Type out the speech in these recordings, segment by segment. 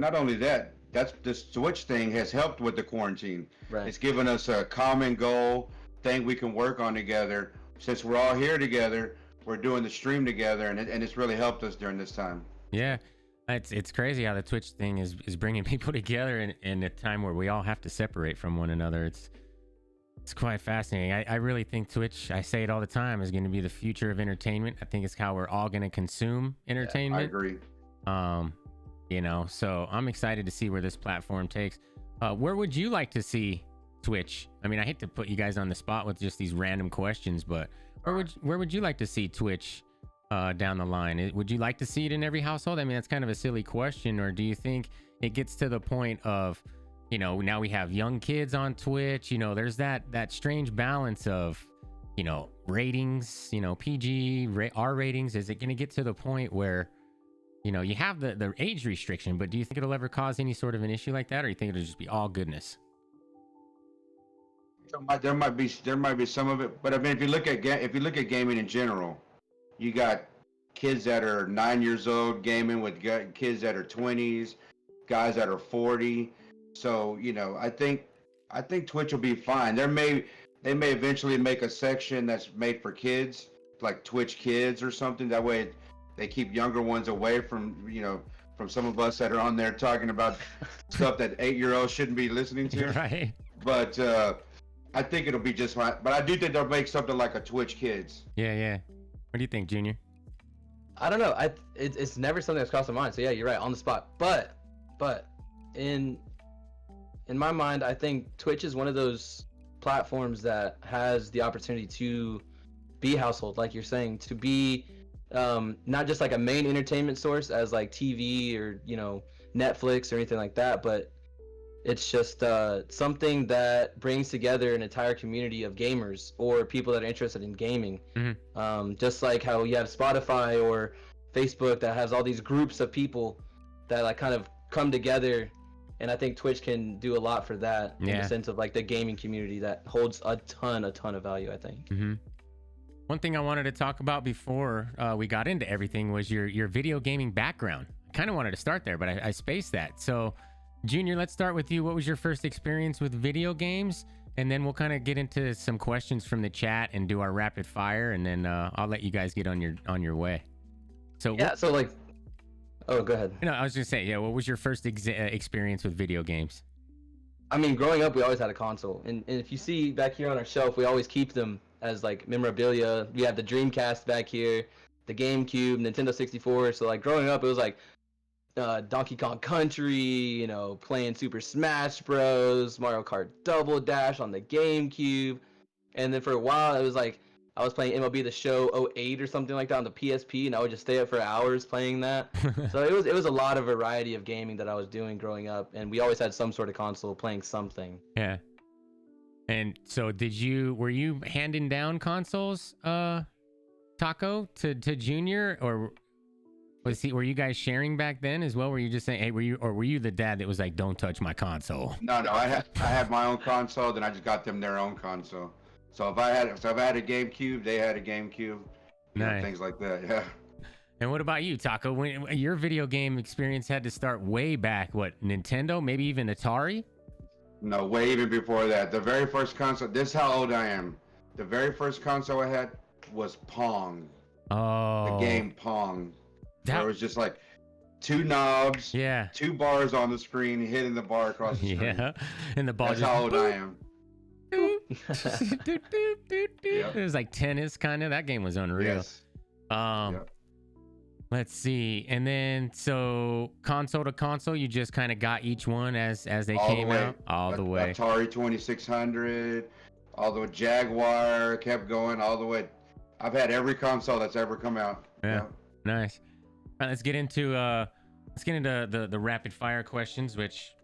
Not only that, that's the Switch thing has helped with the quarantine. Right. It's given us a common goal, thing we can work on together. Since we're all here together, we're doing the stream together, and it's really helped us during this time. Yeah, it's crazy how the Twitch thing is bringing people together in a time where we all have to separate from one another. It's quite fascinating. I really think Twitch, I say it all the time, is going to be the future of entertainment. I think it's how we're all going to consume I entertainment. agree. Um, so I'm excited to see where this platform takes. Where would you like to see Twitch? I mean, I hate to put you guys on the spot with just these random questions, but where would you like to see Twitch down the line? Would you like to see it in every household? I mean, that's kind of a silly question. Or do you think it gets to the point of, now we have young kids on Twitch, there's that strange balance of, ratings, PG, R ratings. Is it going to get to the point where, you have the age restriction, but do you think it'll ever cause any sort of an issue like that? Or you think it'll just be all goodness? There might be some of it, but I mean, if you look at gaming in general, you got kids that are 9 years old gaming with kids that are 20s, guys that are 40. So I think Twitch will be fine. They may eventually make a section that's made for kids, like Twitch Kids or something. That way, they keep younger ones away from from some of us that are on there talking about stuff that 8-year-olds shouldn't be listening to. Right. But I think it'll be just fine. But I do think they'll make something like a Twitch Kids. Yeah. What do you think, Junior? I don't know. It's never something that's crossed my mind. So yeah, you're right, on the spot. But in my mind, I think Twitch is one of those platforms that has the opportunity to be household, like you're saying, to be not just like a main entertainment source as like TV or Netflix or anything like that, but it's just something that brings together an entire community of gamers or people that are interested in gaming. Mm-hmm. Just like how you have Spotify or Facebook that has all these groups of people that like kind of come together, and I think Twitch can do a lot for that in the sense of like the gaming community that holds a ton of value, I think. Mm-hmm. One thing I wanted to talk about before we got into everything was your video gaming background. I kind of wanted to start there, but I spaced that. So Junior, let's start with you. What was your first experience with video games? And then we'll kind of get into some questions from the chat and do our rapid fire, and then I'll let you guys get on your way. So so like, oh, go ahead. No, I was gonna say, what was your first experience with video games? I mean, growing up, we always had a console, and if you see back here on our shelf, we always keep them as like memorabilia. We have the Dreamcast back here, the GameCube, Nintendo 64. So like growing up, it was like Donkey Kong Country, playing Super Smash Bros, Mario Kart Double Dash on the GameCube, and then for a while it was like I was playing MLB The Show 08 or something like that on the PSP, and I would just stay up for hours playing that. So it was a lot of variety of gaming that I was doing growing up, and we always had some sort of console playing something. Yeah. And so were you handing down consoles, Taco, to Junior, or were you guys sharing back then as well? Were you just saying, hey, were you the dad that was like, don't touch my console? No, I had my own console, then I just got them their own console. So if I had a GameCube, they had a GameCube. Nice. Things like that, yeah. And what about you, Taco? When your video game experience had to start way back, what, Nintendo, maybe even Atari? No, way even before that. The very first console, this is how old I am. The very first console I had was Pong. Oh. The game Pong. Where it was just like two knobs, 2 bars on the screen, hitting the bar across the screen. Yeah, and the ball. That's how old I am. It was like tennis, kind of. That game was unreal. Yes. Let's see, and then so console to console, you just kind of got each one as they came out, all the way. Atari 2600, all the way. Jaguar, kept going all the way. I've had every console that's ever come out. Yeah. Nice. All right, let's get into the rapid fire questions, which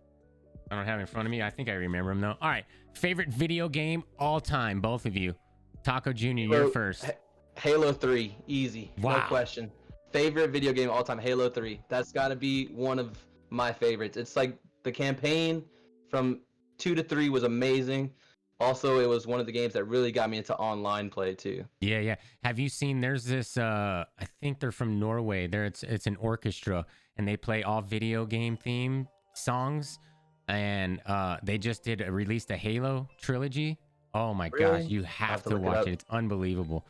I don't have in front of me. I think I remember them though. All right, favorite video game all time, both of you. Taco Jr., you're first. Halo 3, easy, no question. Favorite video game all time, Halo 3. That's got to be one of my favorites. It's like the campaign from 2 to 3 was amazing. Also, it was one of the games that really got me into online play too. Yeah, yeah. Have you seen? There's this. I think they're from Norway. It's an orchestra, and they play all video game theme songs. And they just released a Halo trilogy. Oh my gosh, Really? you I'll have to to look it watch up. it. It's unbelievable.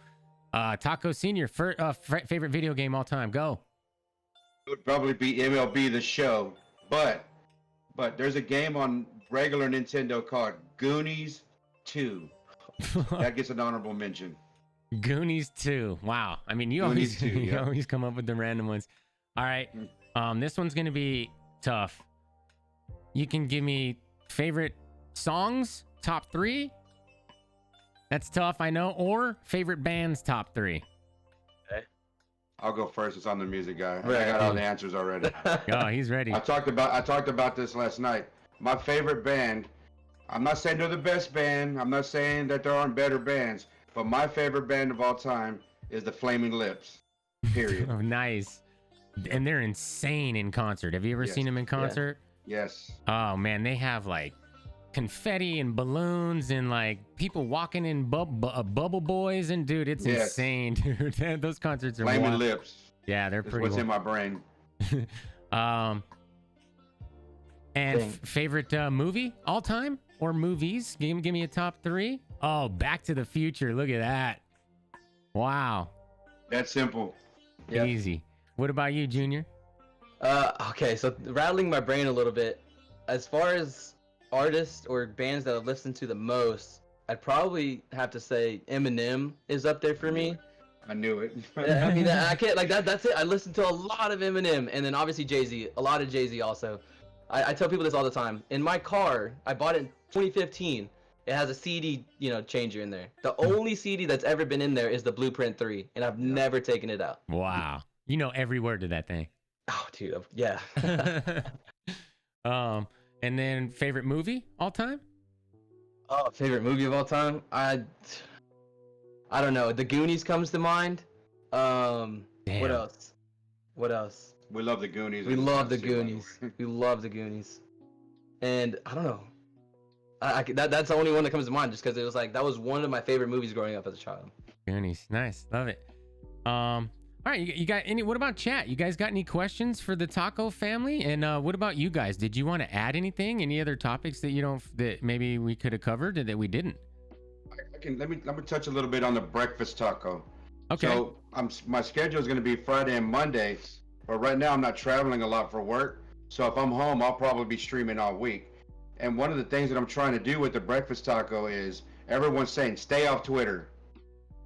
Taco Senior, favorite video game all time. Go. It would probably be MLB The Show, but there's a game on regular Nintendo called Goonies 2. That gets an honorable mention. Goonies 2. Wow. I mean, you Goonies always 2, you yeah. always come up with the random ones. All right. This one's gonna be tough. You can give me favorite songs, top 3. That's tough, I know. Or favorite bands, top 3. I'll go first. It's on the music guy. Right. I got all the answers already. Oh, he's ready. I talked about this last night. My favorite band. I'm not saying they're the best band. I'm not saying that there aren't better bands. But my favorite band of all time is the Flaming Lips. Period. Oh, nice. And they're insane in concert. Have you ever Yes. seen them in concert? Yes. Oh man, they have like confetti and balloons and like people walking in bubble boys, and dude, it's Yes. insane, dude. Those concerts are Flaming wild. Lips. Yeah, they're That's pretty. what's in my brain. And Dang. favorite movie all time or movies? Give me a top 3. Oh, Back to the Future. Look at that. Wow. That's simple. Yep. Easy. What about you, Junior? Okay, so rattling my brain a little bit. As far as artists or bands that I've listened to the most, I'd probably have to say Eminem is up there for me. I knew it. I mean, I can't like that. That's it. I listen to a lot of Eminem, and then obviously Jay-Z, a lot of Jay-Z also. I tell people this all the time. In my car, I bought it in 2015. It has a CD, changer in there. The only CD that's ever been in there is the Blueprint 3, and I've never taken it out. Wow. You know every word to that thing. Oh, dude, yeah. And then favorite movie all time? Oh, favorite movie of all time? I don't know. The Goonies comes to mind. Damn. What else? What else? We love the Goonies. We love the Let's see what- Goonies. We love the Goonies. And I don't know. That's the only one that comes to mind, just because it was like that was one of my favorite movies growing up as a child. Goonies. Nice. Love it. All right, you got any? What about chat? You guys got any questions for the Taco family? And what about you guys? Did you want to add anything? Any other topics that maybe we could have covered or that we didn't? Let me touch a little bit on the breakfast taco. Okay. So my schedule is going to be Friday and Monday, but right now I'm not traveling a lot for work. So if I'm home, I'll probably be streaming all week. And one of the things that I'm trying to do with the breakfast taco is everyone's saying stay off Twitter.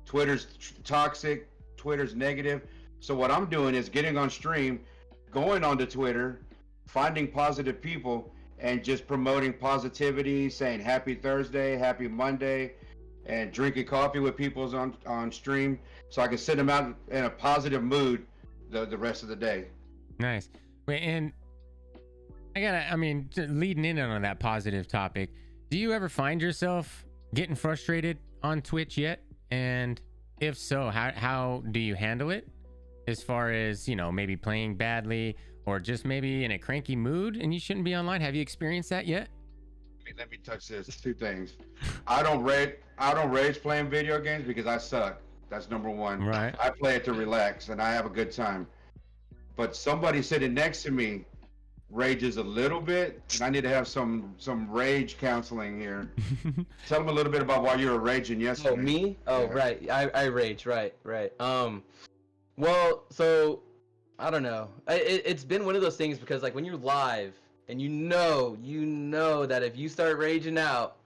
Twitter's toxic. Twitter's negative. So what I'm doing is getting on stream, going onto Twitter, finding positive people, and just promoting positivity, saying happy Thursday, happy Monday, and drinking coffee with people on stream, so I can send them out in a positive mood the rest of the day. Nice. Wait, and leading in on that positive topic, do you ever find yourself getting frustrated on Twitch yet? And if so, how do you handle it? As far as, maybe playing badly or just maybe in a cranky mood and you shouldn't be online. Have you experienced that yet? Let me touch this. 2 things. I don't rage playing video games because I suck. That's number one. Right. I play it to relax and I have a good time. But somebody sitting next to me rages a little bit, and I need to have some rage counseling here. Tell them a little bit about why you were raging yesterday. Oh, me? Oh, Yeah. right. I rage. Right. Well, so I don't know. It's been one of those things because like when you're live and you know that if you start raging out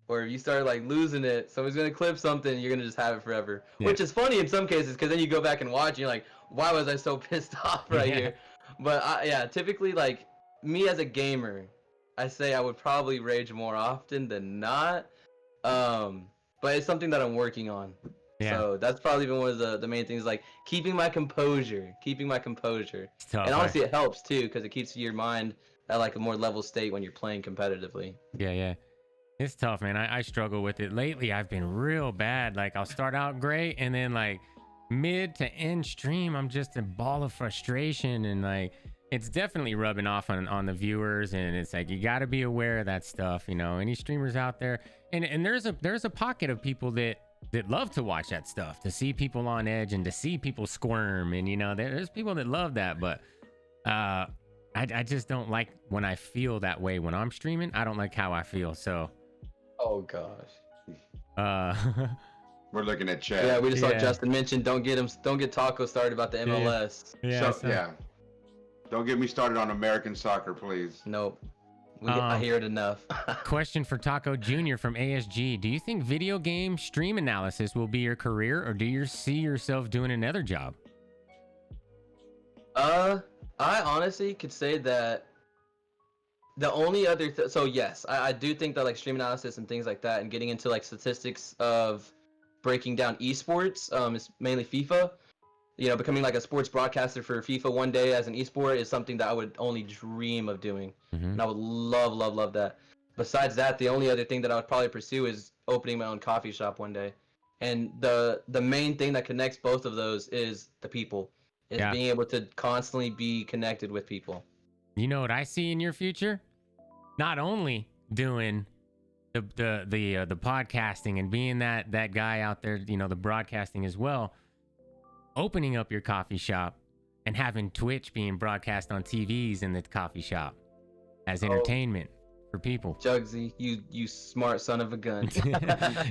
or if you start like losing it, someone's gonna clip something, you're gonna just have it forever. Yeah. Which is funny in some cases because then you go back and watch and you're like, why was I so pissed off right Yeah. here? But typically like me as a gamer, I say I would probably rage more often than not. But it's something that I'm working on. Yeah. So that's probably been one of the main things, like keeping my composure. It's tough, And honestly, right? it helps too because it keeps your mind at like a more level state when you're playing competitively. Yeah. It's tough, man. I struggle with it. Lately, I've been real bad. Like, I'll start out great, and then, like, mid to end stream, I'm just a ball of frustration. And, like, it's definitely rubbing off on the viewers, and it's like you got to be aware of that stuff. You know, any streamers out there, and there's a pocket of people that love to watch that stuff, to see people on edge and to see people squirm, and you know, there's people that love that, but I just don't like when I feel that way when I'm streaming. I don't like how I feel. So, Oh gosh. We're looking at chat. Yeah, we just saw Yeah. Justin mention don't get Taco started about the MLS. Yeah. Yeah. Don't get me started on American soccer, please. Nope. I hear it enough. Question for Taco Jr. from ASG. Do you think video game stream analysis will be your career, or do you see yourself doing another job? I honestly could say that the only other so yes, I do think that like stream analysis and things like that and getting into like statistics of breaking down esports is mainly FIFA. You know, becoming like a sports broadcaster for FIFA one day as an esport is something that I would only dream of doing. And I would love that. Besides that, the only other thing that I would probably pursue is opening my own coffee shop one day. And the main thing that connects both of those is the people. Is being able to constantly be connected with people. You know what I see in your future? Not only doing the podcasting and being that guy out there, you know, the broadcasting as well, opening up your coffee shop and having Twitch being broadcast on TVs in the coffee shop as entertainment for people. Jugsy, you smart son of a gun.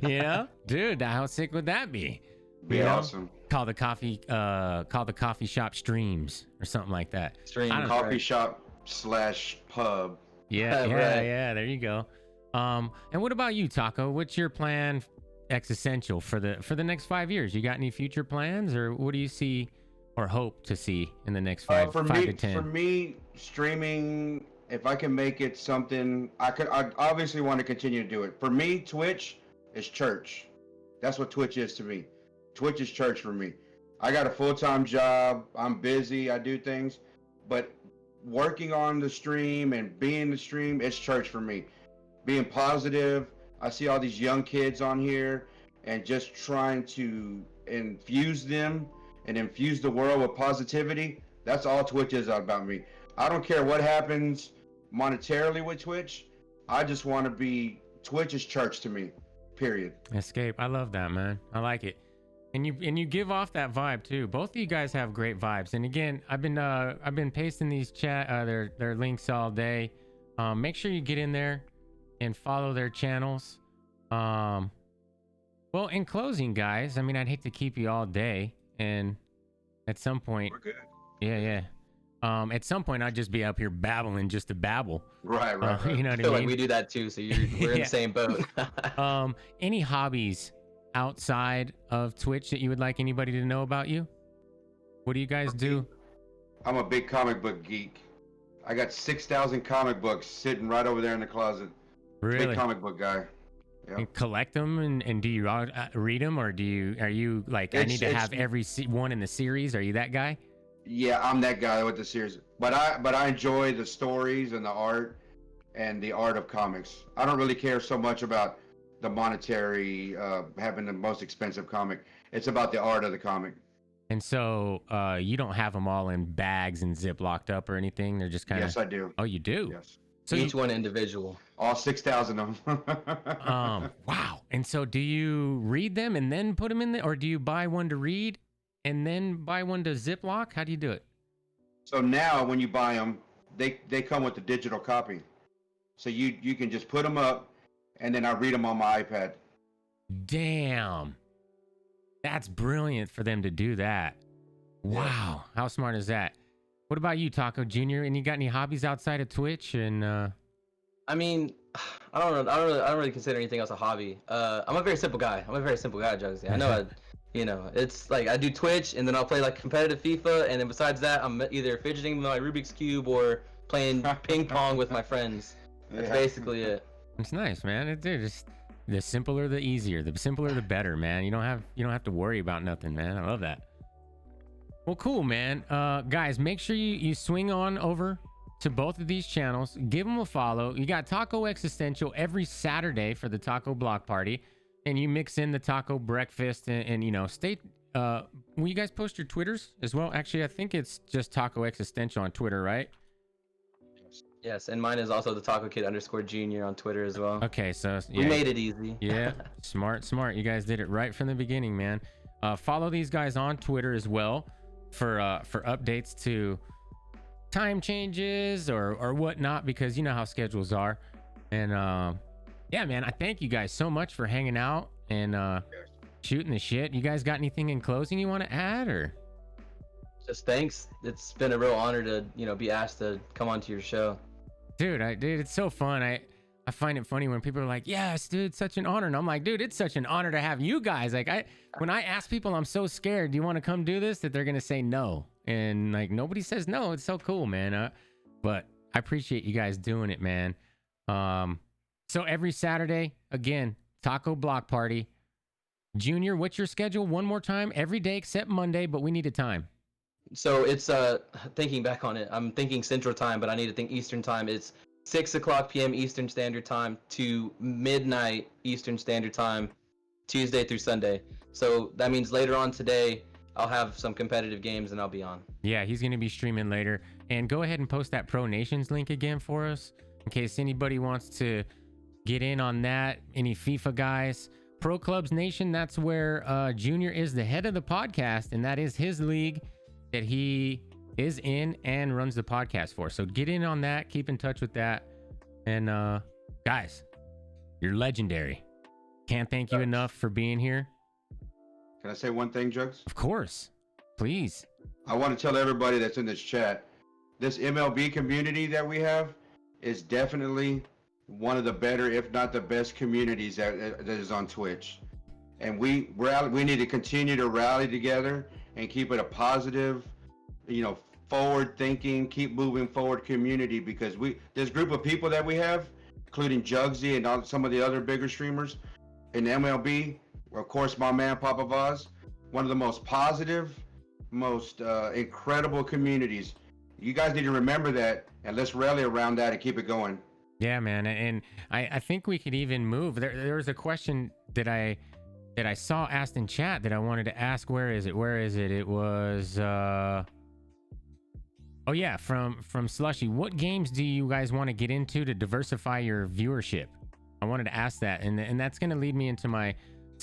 You know, dude, how sick would that be? Be You know? awesome. Call the coffee shop streams or something like that. Stream I don't- Coffee shop / pub. Yeah, Right. there you go. And what about you, Taco? What's your plan existential for the next 5 years? You got any future plans, or what do you see or hope to see in the next five For to 10? For me, streaming, if I can make it something, I obviously want to continue to do it. For me, Twitch is church. That's what Twitch is to me. Twitch is church for me. I got a full-time job. I'm busy. I do things, but working on the stream and being the stream, it's church for me. Being positive. I see all these young kids on here and just trying to infuse them and infuse the world with positivity. That's all Twitch is about me. I don't care what happens monetarily with Twitch. I just want to be, Twitch is church to me, period. Escape. I love that, man. I like it. And you give off that vibe too. Both of you guys have great vibes. And again, I've been pasting these their links all day. Make sure you get in there and follow their channels. Well, in closing, guys, I mean, I'd hate to keep you all day, and at some point, We're good. yeah. At some point, I'd just be up here babbling just to babble. Right. You know I what I feel mean? like we do that too, so we're in Yeah. the same boat. Any hobbies outside of Twitch that you would like anybody to know about you? What do you guys do? I'm a big comic book geek. I got 6,000 comic books sitting right over there in the closet. Really? Big comic book guy. Yeah. And collect them, and do you read them, or are you like, I need to have every one in the series? Are you that guy? Yeah, I'm that guy with the series. But I enjoy the stories and the art of comics. I don't really care so much about the monetary, having the most expensive comic. It's about the art of the comic. And so you don't have them all in bags and zip locked up or anything? They're just kind of... Yes, I do. Oh, you do? Yes. So Each one individual. All 6,000 of them. Wow. And so do you read them and then put them in there, or do you buy one to read and then buy one to ziplock? How do you do it? So now when you buy them, they come with the digital copy. So you can just put them up, and then I read them on my iPad. Damn. That's brilliant for them to do that. Wow. How smart is that? What about you, Taco Jr.? And you got any hobbies outside of Twitch? And I mean, I don't really consider anything else a hobby. I'm a very simple guy. Josie. I know it's like I do Twitch, and then I'll play like competitive FIFA, and then besides that, I'm either fidgeting with my Rubik's Cube or playing ping pong with my friends. That's basically it. it's nice, man. Just the simpler, the easier. The simpler, the better, man. You don't have to worry about nothing, man. I love that. Well, cool, man. Guys, make sure you swing on over to both of these channels. Give them a follow. You got TacoExistential every Saturday for the Taco Block Party, and you mix in the Taco Breakfast, and stay will you guys post your Twitters as well? Actually, I think it's just TacoExistential on Twitter, right? Yes, and mine is also TheTacoKid_Jr. on Twitter as well. Okay, so We made it easy. Yeah, smart. You guys did it right from the beginning, man. Follow these guys on Twitter as well for updates to time changes or whatnot, because you know how schedules are. And yeah, man, I thank you guys so much for hanging out and shooting the shit. You guys got anything in closing you want to add, or? Just thanks. It's been a real honor to be asked to come onto your show. Dude, it's so fun. I find it funny when people are like, yes, dude, such an honor. And I'm like, dude, it's such an honor to have you guys. Like, when I ask people, I'm so scared, do you want to come do this? That they're going to say no. And like, nobody says no. It's so cool, man. But I appreciate you guys doing it, man. So every Saturday, again, Taco Block Party. Junior, what's your schedule? One more time, every day except Monday, but we need a time. So it's thinking back on it, I'm thinking Central Time, but I need to think Eastern Time. It's 6:00 p.m. Eastern Standard Time to midnight Eastern Standard Time, Tuesday through Sunday. So that means later on today, I'll have some competitive games and I'll be on. Yeah, he's going to be streaming later. And go ahead and post that Pro Nations link again for us in case anybody wants to get in on that. Any FIFA guys. Pro Clubs Nation, that's where Junior is the head of the podcast, and that is his league that he is in and runs the podcast for. So get in on that, keep in touch with that. And guys, you're legendary. Can't thank you enough for being here. Can I say one thing, Jugs? Of course. Please. I want to tell everybody that's in this chat, this MLB community that we have is definitely one of the better, if not the best communities that is on Twitch. And we need to continue to rally together and keep it a positive, forward thinking, keep moving forward community, because this group of people that we have, including Jugsy and some of the other bigger streamers in MLB, of course, my man Papa Vaz, one of the most positive, most incredible communities. You guys need to remember that, and let's rally around that and keep it going. Yeah, man. And I think we could even move. There was a question that I saw asked in chat that I wanted to ask. Where is it? It was oh yeah, from Slushy. What games do you guys want to get into to diversify your viewership? I wanted to ask that, and that's going to lead me into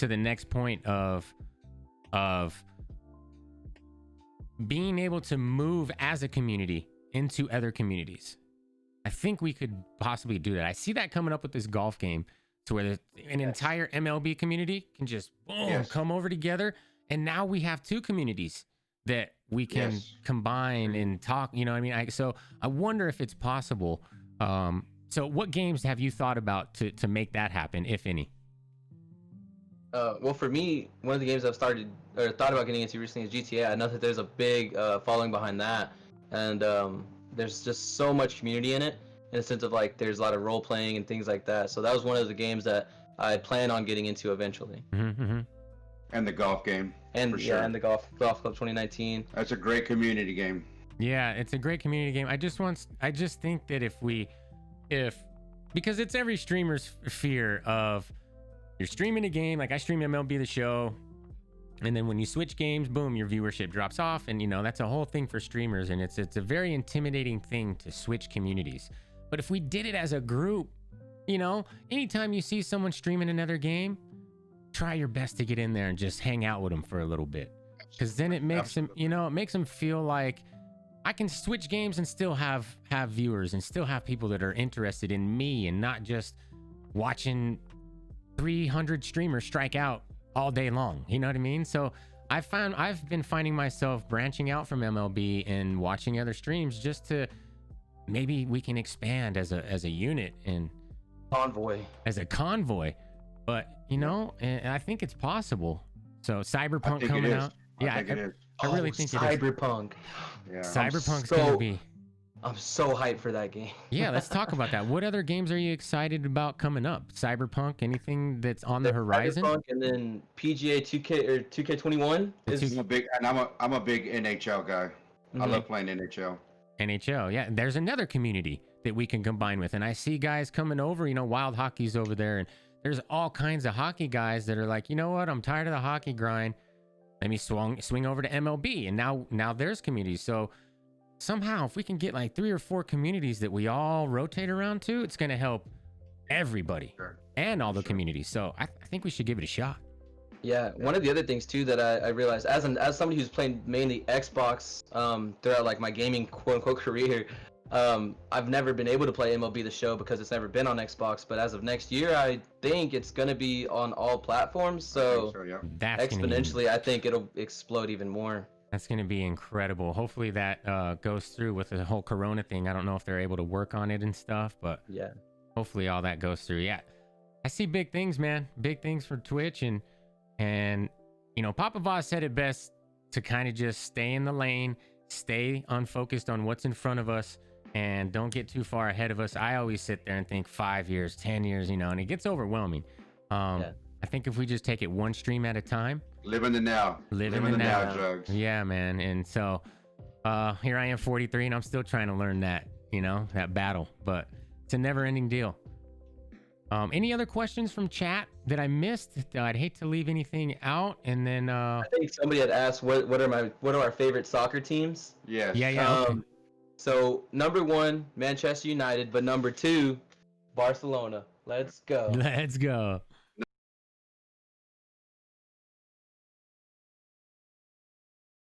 the next point of being able to move as a community into other communities. I think we could possibly do that. I see that coming up with this golf game, to where an entire MLB community can just come over together, and now we have two communities that we can combine and talk. You know what I mean? So I wonder if it's possible. So what games have you thought about to make that happen, if any? Well, for me, one of the games I've thought about getting into recently is GTA. I know that there's a big following behind that, and there's just so much community in it, in the sense of like there's a lot of role playing and things like that. So that was one of the games that I plan on getting into eventually. Mm-hmm. And the golf game. And for sure. And the golf club 2019. That's a great community game. Yeah, it's a great community game. I just think that because it's every streamer's fear of, you're streaming a game, like I stream MLB The Show, and then when you switch games, boom, your viewership drops off, and that's a whole thing for streamers, and it's a very intimidating thing to switch communities. But if we did it as a group, anytime you see someone streaming another game, try your best to get in there and just hang out with them for a little bit, because then it makes them, it makes them feel like I can switch games and still have viewers and still have people that are interested in me, and not just watching 300 streamers strike out all day long. You know what I mean? So I've been finding myself branching out from MLB and watching other streams, just to maybe we can expand as a unit and as a convoy. But and I think it's possible. So Cyberpunk coming out. Yeah, I really think Cyberpunk. Yeah. Cyberpunk's gonna be. I'm so hyped for that game. Yeah, let's talk about that. What other games are you excited about coming up? Cyberpunk, anything that's on the horizon? Cyberpunk, and then PGA 2K or 2K21. I'm a big NHL guy. I love playing NHL. NHL, yeah. There's another community that we can combine with, and I see guys coming over. Wild Hockey's over there, and there's all kinds of hockey guys that are like, you know what? I'm tired of the hockey grind. let me swing over to MLB, and now there's communities. So somehow, if we can get like 3 or 4 communities that we all rotate around to, it's gonna help everybody and all the communities. So I think we should give it a shot. Yeah, one of the other things too that I realized as somebody who's playing mainly Xbox throughout like my gaming quote unquote career, I've never been able to play MLB The Show because it's never been on Xbox. But as of next year, I think it's gonna be on all platforms. So, That's exponentially, I think it'll explode even more. That's gonna be incredible. Hopefully that goes through with the whole Corona thing. I don't know if they're able to work on it and stuff, but yeah, hopefully all that goes through. Yeah, I see big things, man. Big things for Twitch, and you know, Papa Voss said it best to kind of just stay in the lane, stay unfocused on what's in front of us, and don't get too far ahead of us. I always sit there and think 5 years, 10 years, you know, and it gets overwhelming. I think if we just take it one stream at a time, live in the now, live in the now, drugs. Yeah, man. And so here I am, 43, and I'm still trying to learn that, you know, that battle, but it's a never-ending deal. Any other questions from chat that I missed? I'd hate to leave anything out. And then I think somebody had asked what are our favorite soccer teams? Yes. Yeah. Okay. So number 1, Manchester United, but number 2, Barcelona. Let's go. Let's go.